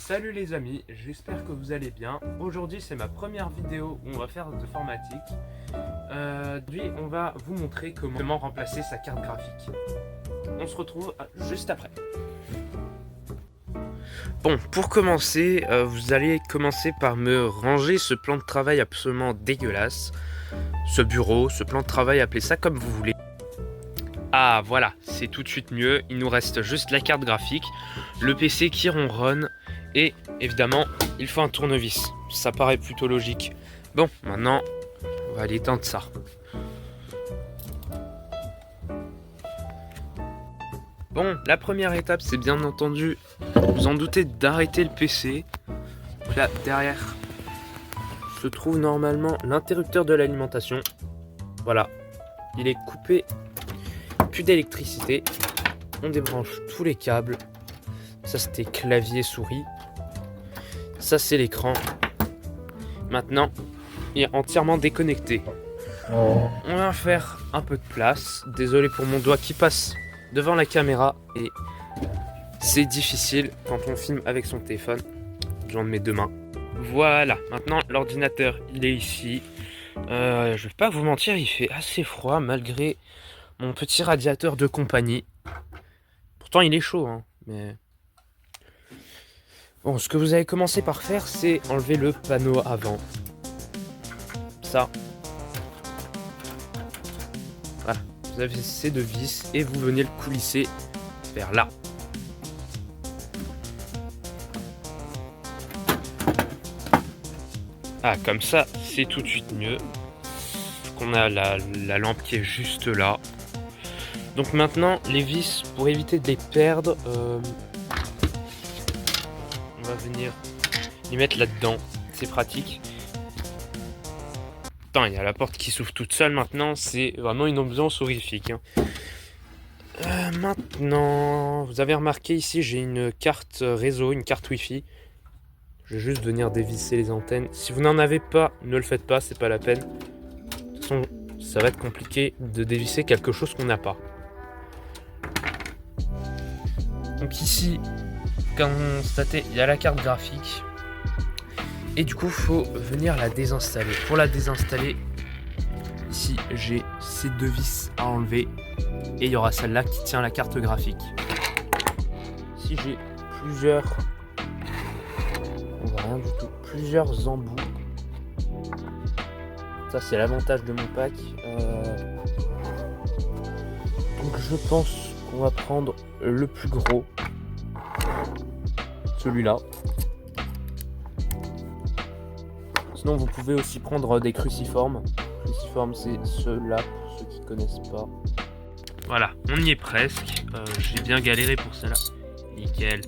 Salut les amis, j'espère que vous allez bien. Aujourd'hui c'est ma première vidéo où on va faire de l'informatique. Aujourd'hui on va vous montrer comment remplacer sa carte graphique. On se retrouve juste après. Bon, pour commencer, vous allez commencer par me ranger ce plan de travail absolument dégueulasse. Ce bureau, ce plan de travail, appelez ça comme vous voulez. Ah voilà, c'est tout de suite mieux. Il nous reste juste la carte graphique, le PC qui ronronne et évidemment il faut un tournevis. Ça paraît plutôt logique. Bon, maintenant on va aller éteindre ça. Bon, la première étape c'est bien entendu, vous en doutez, d'arrêter le PC. Là derrière se trouve normalement l'interrupteur de l'alimentation. Voilà, il est coupé. Plus d'électricité, on débranche tous les câbles. Ça c'était clavier souris, ça c'est l'écran. Maintenant il est entièrement déconnecté. On va faire un peu de place. Désolé pour mon doigt qui passe devant la caméra et c'est difficile quand on filme avec son téléphone. J'en mets deux mains. Voilà, maintenant l'ordinateur il est ici. Je vais pas vous mentir, il fait assez froid malgré mon petit radiateur de compagnie. Pourtant il est chaud, hein, mais... Bon, ce que vous allez commencer par faire, c'est enlever le panneau avant. Ça. Voilà, vous avez ces deux vis et vous venez le coulisser vers là. Ah, comme ça, c'est tout de suite mieux. On a la lampe qui est juste là. Donc maintenant, les vis, pour éviter de les perdre, on va venir les mettre là-dedans. C'est pratique. Attends, il y a la porte qui s'ouvre toute seule maintenant. C'est vraiment une ambiance horrifique. Maintenant, vous avez remarqué ici, j'ai une carte réseau, une carte Wi-Fi. Je vais juste venir dévisser les antennes. Si vous n'en avez pas, ne le faites pas, c'est pas la peine. De toute façon, ça va être compliqué de dévisser quelque chose qu'on n'a pas. Donc ici, comme vous constatez, il y a la carte graphique. Et du coup, il faut venir la désinstaller. Pour la désinstaller, ici, j'ai ces deux vis à enlever. Et il y aura celle-là qui tient la carte graphique. Ici, j'ai plusieurs... On voit rien du tout. Plusieurs embouts. Ça, c'est l'avantage de mon pack. Donc, je pense qu'on va prendre le plus gros. Celui-là. Sinon, vous pouvez aussi prendre des cruciformes. Cruciformes, c'est ceux-là, pour ceux qui ne connaissent pas. Voilà, on y est presque. J'ai bien galéré pour cela. Nickel.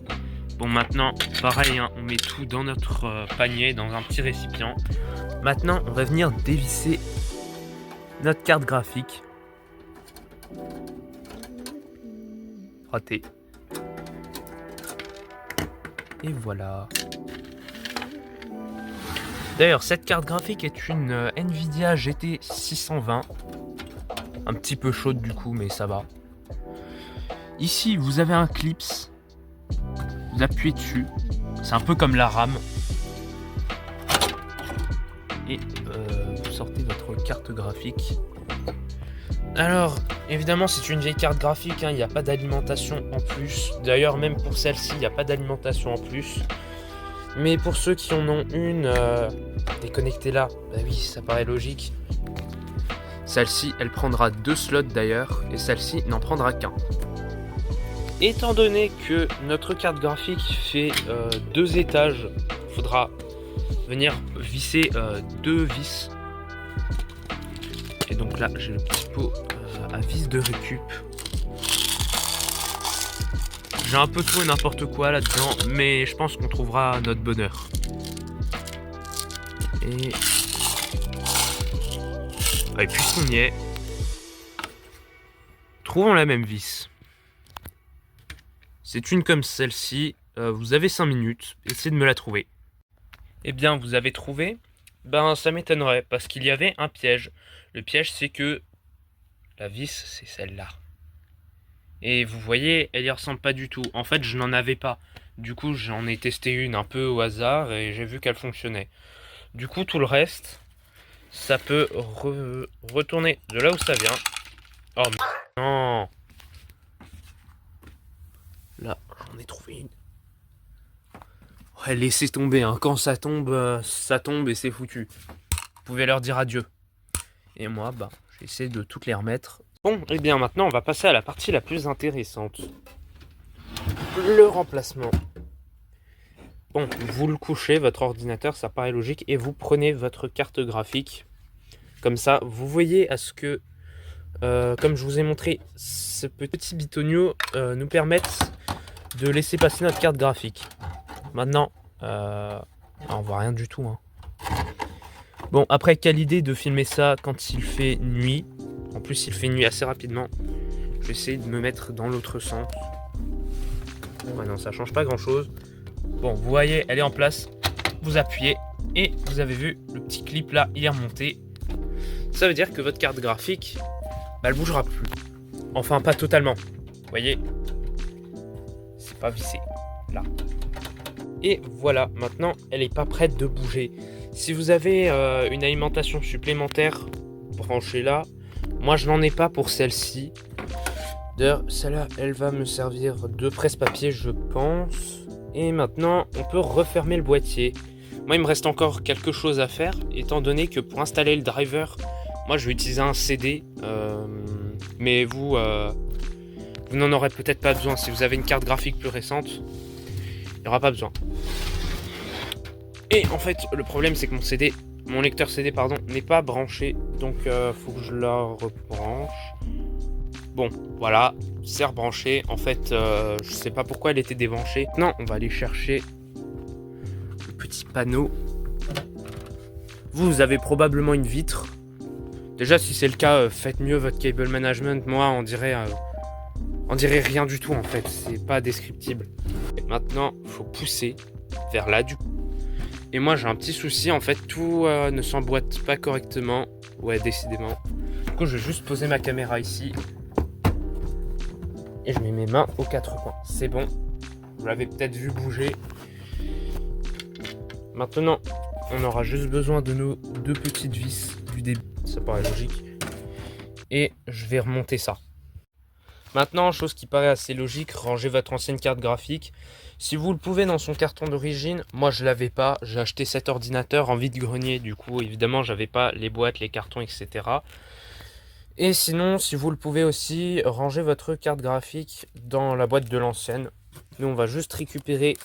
Bon, maintenant, pareil, hein, on met tout dans notre panier, dans un petit récipient. Maintenant, on va venir dévisser notre carte graphique. Raté. Et voilà. D'ailleurs, cette carte graphique est une Nvidia GT 620. Un petit peu chaude du coup, mais ça va. Ici, vous avez un clips. Vous appuyez dessus. C'est un peu comme la RAM. Et vous sortez votre carte graphique. Alors, évidemment, c'est une vieille carte graphique, hein, il n'y a pas d'alimentation en plus. D'ailleurs, même pour celle-ci, il n'y a pas d'alimentation en plus. Mais pour ceux qui en ont une, déconnectez-la. Bah oui, ça paraît logique. Celle-ci, elle prendra 2 slots d'ailleurs, et celle-ci n'en prendra qu'un. Étant donné que notre carte graphique fait 2 étages, il faudra venir visser 2 vis. Et donc là, j'ai le petit pot à vis de récup. J'ai un peu tout et n'importe quoi là-dedans, mais je pense qu'on trouvera notre bonheur. Et puisqu'on y est, trouvons la même vis. C'est une comme celle-ci. Vous avez 5 minutes. Essayez de me la trouver. Eh bien, vous avez trouvé? Ben, ça m'étonnerait, parce qu'il y avait un piège. Le piège, c'est que la vis, c'est celle-là. Et vous voyez, elle y ressemble pas du tout. En fait, je n'en avais pas. Du coup, j'en ai testé une un peu au hasard et j'ai vu qu'elle fonctionnait. Du coup, tout le reste, ça peut retourner de là où ça vient. Oh non! Là, j'en ai trouvé une. Ouais, laissez tomber, hein. Quand ça tombe et c'est foutu. Vous pouvez leur dire adieu. Et moi, bah, j'essaie de toutes les remettre. Bon, et bien maintenant, on va passer à la partie la plus intéressante. Le remplacement. Bon, vous le couchez, votre ordinateur, ça paraît logique, et vous prenez votre carte graphique. Comme ça, vous voyez à ce que, comme je vous ai montré, ce petit bitonio nous permette de laisser passer notre carte graphique. Maintenant, on voit rien du tout. Hein. Bon, après, quelle idée de filmer ça quand il fait nuit. En plus, il fait nuit assez rapidement. Je vais essayer de me mettre dans l'autre sens. Ouais, non, ça change pas grand-chose. Bon, vous voyez, elle est en place. Vous appuyez et vous avez vu, le petit clip là, il est remonté. Ça veut dire que votre carte graphique, bah, elle bougera plus. Enfin, pas totalement. Vous voyez, c'est pas vissé. Là. Et voilà, maintenant, elle n'est pas prête de bouger. Si vous avez une alimentation supplémentaire, branchez-la. Moi, je n'en ai pas pour celle-ci. D'ailleurs, celle-là, elle va me servir de presse-papier, je pense. Et maintenant, on peut refermer le boîtier. Moi, il me reste encore quelque chose à faire, étant donné que pour installer le driver, moi, je vais utiliser un CD. Mais vous n'en aurez peut-être pas besoin. Si vous avez une carte graphique plus récente, il n'y aura pas besoin. Et en fait, le problème, c'est que mon lecteur CD, pardon, n'est pas branché. Donc, faut que je la rebranche. Bon, voilà, c'est rebranché. En fait, je sais pas pourquoi elle était débranchée. Non, on va aller chercher le petit panneau. Vous avez probablement une vitre. Déjà, si c'est le cas, faites mieux votre cable management. Moi, on dirait rien du tout en fait. C'est pas descriptible. Et maintenant, il faut pousser vers là du coup. Et moi, j'ai un petit souci. En fait, tout ne s'emboîte pas correctement. Ouais, décidément. Du coup, je vais juste poser ma caméra ici. Et je mets mes mains aux quatre coins. C'est bon. Vous l'avez peut-être vu bouger. Maintenant, on aura juste besoin de nos deux petites vis du début. Ça paraît logique. Et je vais remonter ça. Maintenant, chose qui paraît assez logique, rangez votre ancienne carte graphique. Si vous le pouvez dans son carton d'origine, moi je l'avais pas. J'ai acheté cet ordinateur en vide-grenier. Du coup, évidemment, j'avais pas les boîtes, les cartons, etc. Et sinon, si vous le pouvez aussi, rangez votre carte graphique dans la boîte de l'ancienne. Nous, on va juste récupérer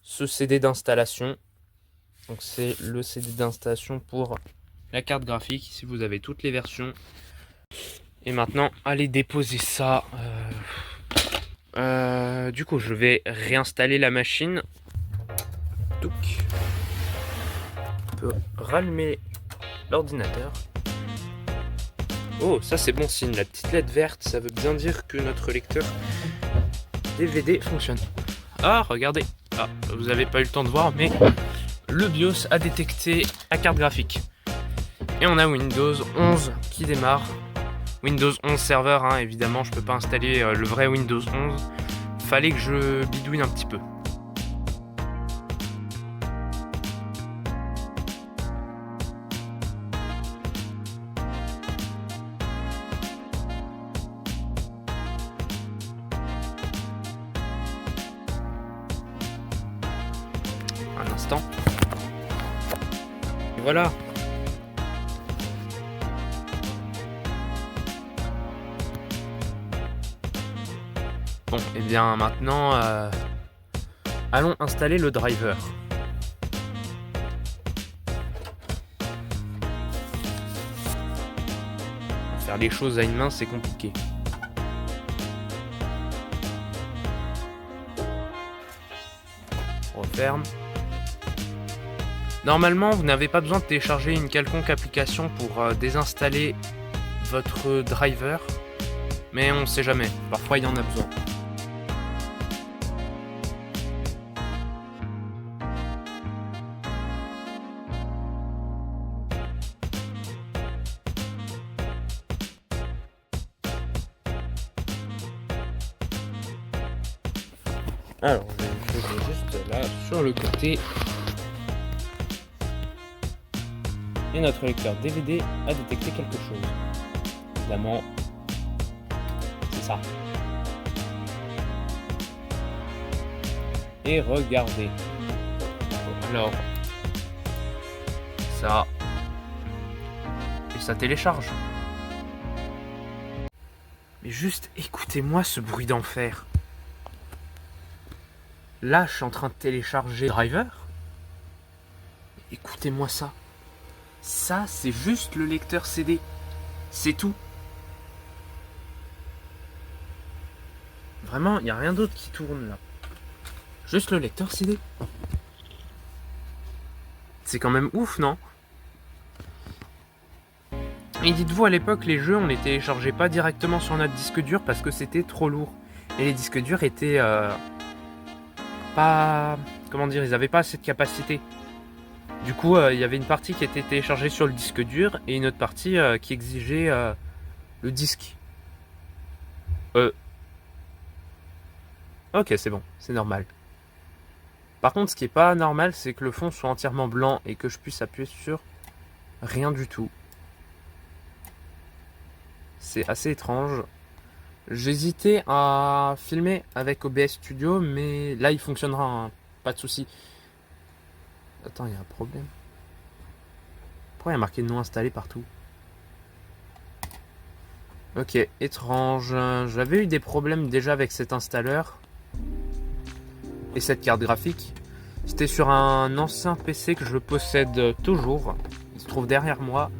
ce CD d'installation. Donc, c'est le CD d'installation pour la carte graphique, si vous avez toutes les versions. Et maintenant, allez déposer ça. Du coup, je vais réinstaller la machine. Touc. On peut rallumer l'ordinateur. Oh, ça c'est bon signe, la petite LED verte, ça veut bien dire que notre lecteur DVD fonctionne. Ah, regardez. Ah, vous n'avez pas eu le temps de voir, mais le BIOS a détecté la carte graphique. Et on a Windows 11 qui démarre. Windows 11 Server, hein, évidemment, je peux pas installer le vrai Windows 11. Fallait que je bidouille un petit peu. Un instant. Et voilà. Bon, et bien maintenant, allons installer le driver. Faire les choses à une main, c'est compliqué. On referme. Normalement, vous n'avez pas besoin de télécharger une quelconque application pour désinstaller votre driver, mais on ne sait jamais. Parfois, il y en a besoin. Alors, je vais poser juste là sur le côté. Et notre lecteur DVD a détecté quelque chose. Évidemment, c'est ça. Et regardez. Alors, ça. Et ça télécharge. Mais juste écoutez-moi ce bruit d'enfer. Là, je suis en train de télécharger Driver. Écoutez-moi ça. Ça, c'est juste le lecteur CD. C'est tout. Vraiment, il n'y a rien d'autre qui tourne là. Juste le lecteur CD. C'est quand même ouf, non? Et dites-vous, à l'époque, les jeux, on les téléchargeait pas directement sur notre disque dur parce que c'était trop lourd. Et les disques durs étaient pas... Comment dire? Ils avaient pas assez de capacité. Du coup, il y avait une partie qui était téléchargée sur le disque dur et une autre partie qui exigeait le disque. Ok, c'est bon, c'est normal. Par contre, ce qui est pas normal, c'est que le fond soit entièrement blanc et que je puisse appuyer sur rien du tout. C'est assez étrange. J'hésitais à filmer avec OBS Studio, mais là il fonctionnera, hein. Pas de souci. Attends, il y a un problème. Pourquoi il y a marqué non installé partout? Ok, étrange. J'avais eu des problèmes déjà avec cet installeur et cette carte graphique. C'était sur un ancien PC que je possède toujours. Il se trouve derrière moi.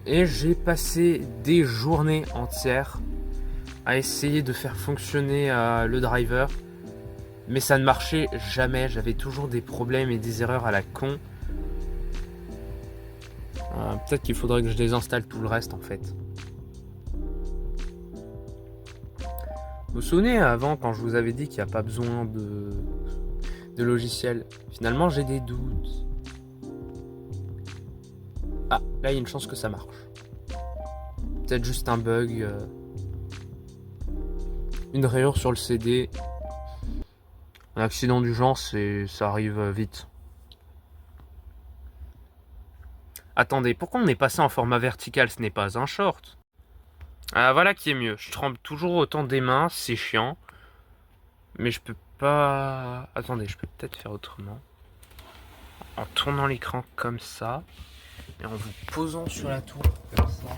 Et j'ai passé des journées entières à essayer de faire fonctionner le driver. Mais ça ne marchait jamais. J'avais toujours des problèmes et des erreurs à la con. Peut-être qu'il faudrait que je désinstalle tout le reste en fait. Vous vous souvenez avant quand je vous avais dit qu'il n'y a pas besoin de logiciel? Finalement j'ai des doutes. Ah, là il y a une chance que ça marche. Peut-être juste un bug. Une rayure sur le CD. Un accident du genre, ça arrive vite. Attendez, pourquoi on est passé en format vertical? Ce n'est pas un short. Ah, voilà qui est mieux. Je tremble toujours autant des mains, c'est chiant. Mais je peux pas... Attendez, je peux peut-être faire autrement. En tournant l'écran comme ça. Et en vous posant sur la tour comme ça.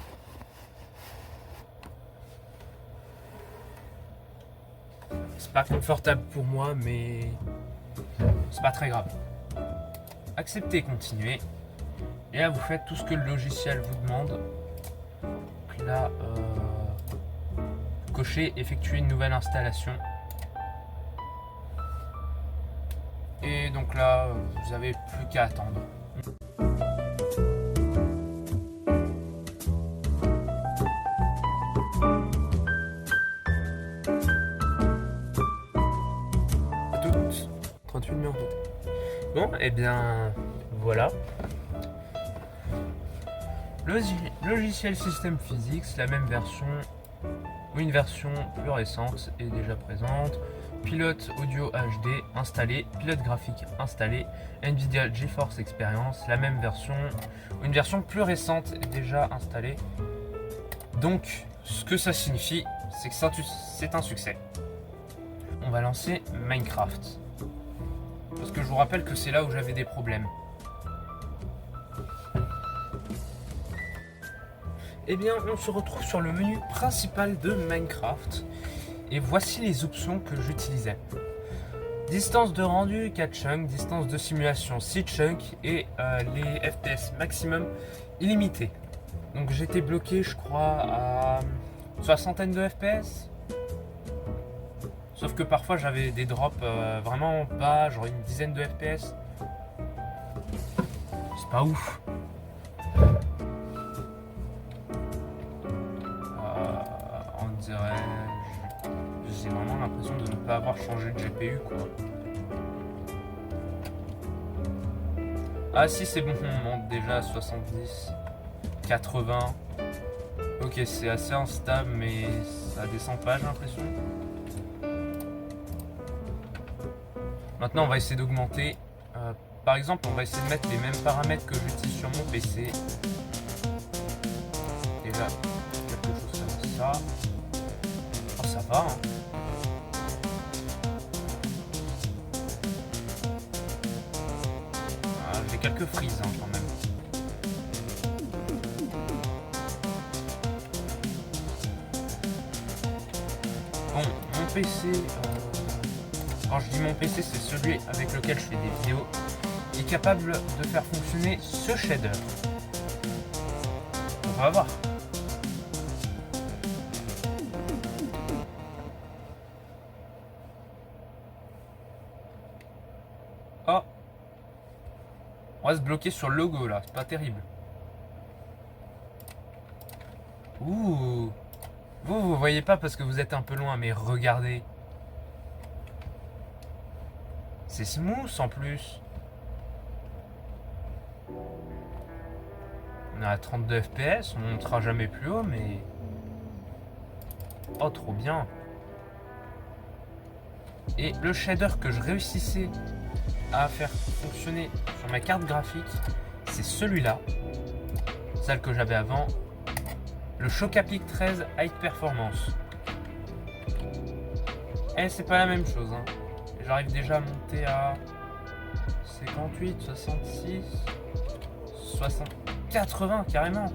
C'est pas confortable pour moi, mais c'est pas très grave. Acceptez, continuez. Et là, vous faites tout ce que le logiciel vous demande. Puis là, cochez, effectuer une nouvelle installation. Et donc là, vous avez plus qu'à attendre. Toutes 38 numéros. Bon, et bien voilà. Le logiciel System Physics, la même version ou une version plus récente est déjà présente. Pilote audio HD installé, pilote graphique installé, Nvidia GeForce Experience, la même version ou une version plus récente est déjà installée. Donc, ce que ça signifie, c'est que c'est un succès. On va lancer Minecraft. Parce que je vous rappelle que c'est là où j'avais des problèmes. Eh bien, on se retrouve sur le menu principal de Minecraft. Et voici les options que j'utilisais. Distance de rendu 4 chunks, distance de simulation 6 chunks et les FPS maximum illimités. Donc j'étais bloqué, je crois, à une soixantaine de FPS. Sauf que parfois j'avais des drops vraiment bas, genre une dizaine de FPS. C'est pas ouf. On dirait... J'ai vraiment l'impression de ne pas avoir changé de GPU, quoi. Ah si, c'est bon, on monte déjà à 70, 80. Ok, c'est assez instable, mais ça descend pas, j'ai l'impression. Maintenant, on va essayer d'augmenter. Par exemple, on va essayer de mettre les mêmes paramètres que j'utilise sur mon PC. Déjà, quelque chose comme ça. Oh, ça va, hein. J'ai quelques frises, hein, quand même. Bon, mon PC... Quand je dis mon PC, c'est celui avec lequel je fais des vidéos, est capable de faire fonctionner ce shader. On va voir. Oh, on va se bloquer sur le logo là, c'est pas terrible. Ouh, vous voyez pas parce que vous êtes un peu loin, mais regardez. C'est smooth en plus. On est à 32 FPS, on montera jamais plus haut, mais... Oh, trop bien. Et le shader que je réussissais à faire fonctionner sur ma carte graphique, c'est celui-là. Celle que j'avais avant. Le Chocapic 13 High Performance. Et c'est pas la même chose, hein. J'arrive déjà à monter à 58, 66, 60, 80 carrément.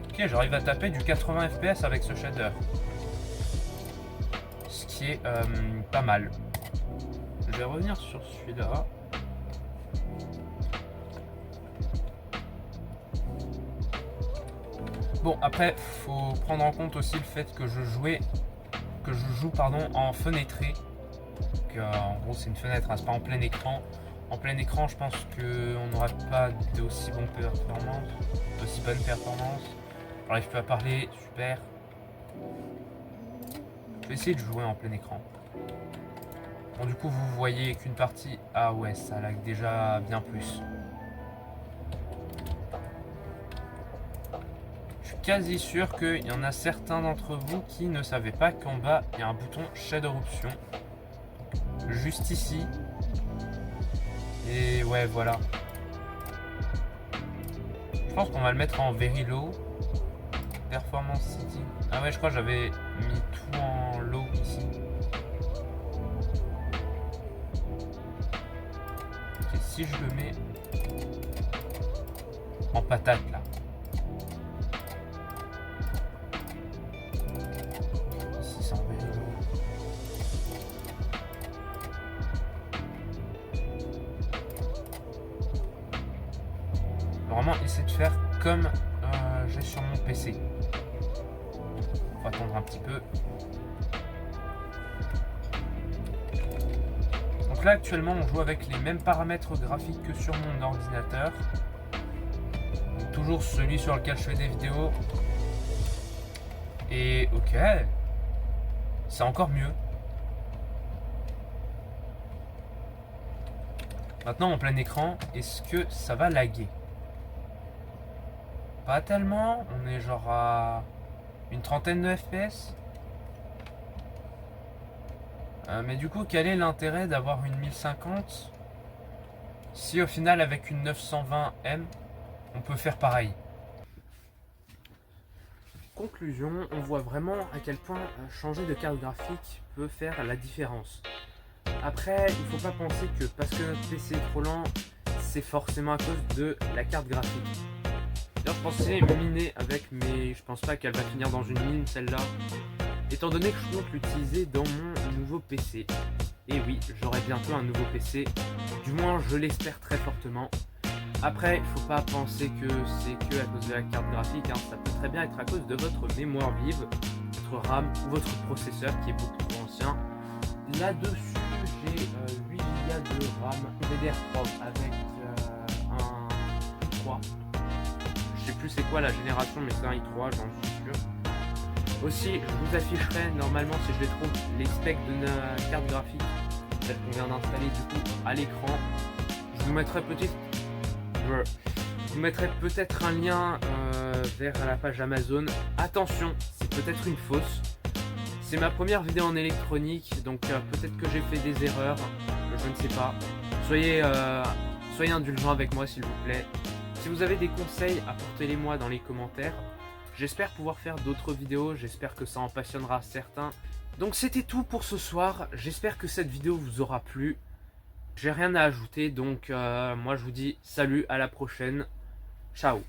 Ok, j'arrive à taper du 80 FPS avec ce shader. Ce qui est pas mal. Je vais revenir sur celui-là. Bon, après, faut prendre en compte aussi le fait que je joue en fenêtré. Donc, en gros, c'est une fenêtre, hein, c'est pas en plein écran. En plein écran, je pense qu'on n'aura pas d'aussi bonne performance. J'arrive plus à parler, super. Je vais essayer de jouer en plein écran. Bon, du coup, vous voyez qu'une partie... Ah ouais, ça lag déjà bien plus. Je suis quasi sûr qu'il y en a certains d'entre vous qui ne savaient pas qu'en bas, il y a un bouton Shader Option. Juste ici. Et ouais, voilà. Je pense qu'on va le mettre en Very Low. Performance Setting. Ah ouais, je crois que j'avais mis tout en low ici. Ok, si je le mets en patate là. Ici c'est en Very Low. Vraiment essayer de faire comme j'ai sur mon PC. On va attendre un petit peu. Donc là actuellement on joue avec les mêmes paramètres graphiques que sur mon ordinateur. Donc, toujours celui sur lequel je fais des vidéos. Et ok, c'est encore mieux. Maintenant en plein écran, est-ce que ça va laguer? Pas tellement, on est genre à une trentaine de FPS. Mais du coup, quel est l'intérêt d'avoir une 1050 si au final avec une 920M, on peut faire pareil? Conclusion, on voit vraiment à quel point changer de carte graphique peut faire la différence. Après, il ne faut pas penser que parce que notre PC est trop lent, c'est forcément à cause de la carte graphique. D'ailleurs, je pensais miner avec, mais je pense pas qu'elle va finir dans une mine celle-là, étant donné que je compte l'utiliser dans mon nouveau PC. Et oui, j'aurai bientôt un nouveau PC, du moins je l'espère très fortement. Après, il faut pas penser que c'est que à cause de la carte graphique, hein. Ça peut très bien être à cause de votre mémoire vive, votre RAM ou votre processeur qui est beaucoup trop ancien. Là-dessus, j'ai 8 Go de RAM DDR3 avec un i3. Je sais plus c'est quoi la génération, mais c'est un i3, j'en suis sûr. Aussi, je vous afficherai normalement, si je les trouve, les specs de la carte graphique, celle qu'on vient d'installer du coup à l'écran. Je vous mettrai peut-être un lien vers la page Amazon. Attention, c'est peut-être une fausse. C'est ma première vidéo en électronique, donc peut-être que j'ai fait des erreurs, je ne sais pas. Soyez indulgents avec moi s'il vous plaît. Si vous avez des conseils, apportez-les-moi dans les commentaires. J'espère pouvoir faire d'autres vidéos, j'espère que ça en passionnera certains. Donc c'était tout pour ce soir, j'espère que cette vidéo vous aura plu. J'ai rien à ajouter, donc moi je vous dis salut, à la prochaine. Ciao.